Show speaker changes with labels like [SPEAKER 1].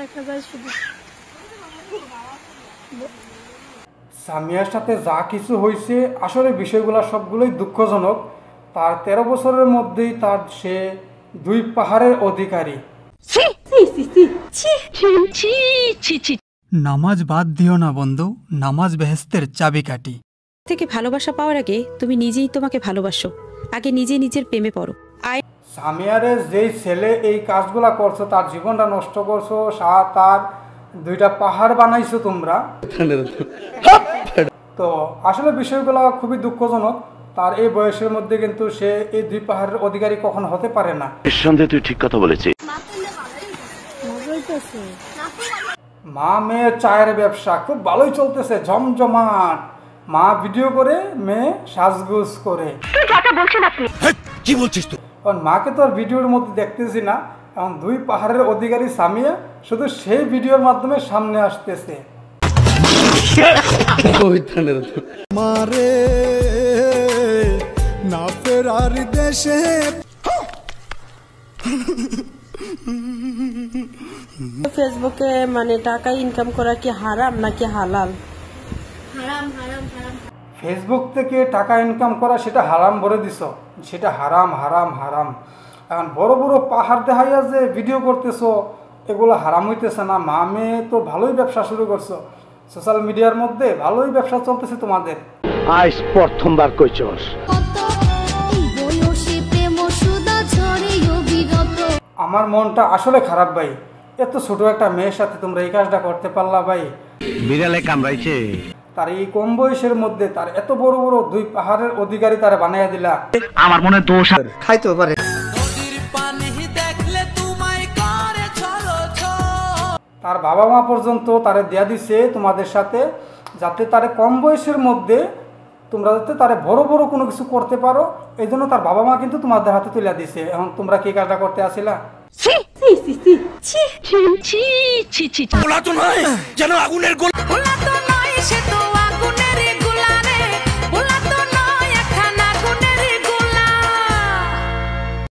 [SPEAKER 1] দেখা যায় শুধু।
[SPEAKER 2] সামিয়ার সাথে যা কিছু হয়েছে আসলে বিষয়গুলো সবগুলোই দুঃখজনক। তার 13 বছরের মধ্যেই তার সে 2 পাহাড়ের অধিকারী। নামাজ বাদ দিও না বন্ধু, নামাজ বেহেশতের চাবিকাঠি।
[SPEAKER 3] থেকে ভালোবাসা পাওয়ার আগে তুমি নিজেই তোমাকে ভালোবাসো, আগে নিজে নিজের প্রেমে পড়ো।
[SPEAKER 2] সামিয়ারের যেই ছেলে এই কাজগুলা করছো, তার জীবনটা নষ্ট করছো, তার 2টা পাহাড় বানাইছো তোমরা। তো আসলে বিষয়গুলো খুবই দুঃখজনক। তার এই বয়সের মধ্যে কিন্তু সে এই 2 পাহাড়ের অধিকারী কখনো হতে পারে না।
[SPEAKER 4] নিঃসন্দেহে তুই ঠিক কথা বলেছিস।
[SPEAKER 2] মা মেয়ের চায়ের ব্যবসা খুব ভালোই চলতেছে, জমজমাট। মা ভিডিও করে, মেয়ে সাজগুজ করে।
[SPEAKER 4] কি বলছিস তুই?
[SPEAKER 2] কারণ মাকে তো আর ভিডিওর মধ্যে দেখতেছি না, এখন 2 পাহাড়ের অধিকারী সামিয়া শুধু সেই ভিডিওর মাধ্যমে সামনে আসতেছে।
[SPEAKER 5] মারে না ফেরার দেশে।
[SPEAKER 1] ফেসবুকে মানে টাকা ইনকাম করা কি হারাম নাকি হালাল?
[SPEAKER 6] হারাম হারাম হারাম।
[SPEAKER 2] ফেসবুক থেকে টাকা ইনকাম করা সেটা হারাম বলে দিছ, সেটা হারাম হারাম হারাম। এখন বড় বড় পাহাড় দেখাইয়া যে ভিডিও করতেছো, এগুলো হারাম হইতেছে না? মা মেয়ে তো ভালোই ব্যবসা শুরু করছো, সোশ্যাল মিডিয়ার মধ্যে ভালোই ব্যবসা চলতেছে তোমাদের।
[SPEAKER 4] আজ প্রথমবার কইছস।
[SPEAKER 2] আমার মনটা আসলে খারাপ ভাই, এত ছোট একটা মেয়ের সাথে তোমরা এই কাজটা করতে পারলা ভাই।
[SPEAKER 4] বিড়ালে কামড়াইছে।
[SPEAKER 2] তার এই কম বয়সের মধ্যে তার এত বড় বড় 2 পাহাড়ের অধিকারী তারা বানাইয়া দিলা।
[SPEAKER 4] আমার মনে দোষ খাইতে পারে।
[SPEAKER 2] তার বাবা মা পর্যন্ত তারে দেয়া দিছে তোমাদের সাথে, যাতে তারে কম বয়সের মধ্যে তোমরা যাতে তারে বড় বড় কোনো কিছু করতে পারো, এই জন্য তার বাবা মা কিন্তু তোমাদের হাতে তুলে দিছে। এখন তোমরা কি কাজটা করতে আসিলা?
[SPEAKER 4] যেন আগুনের গোলা।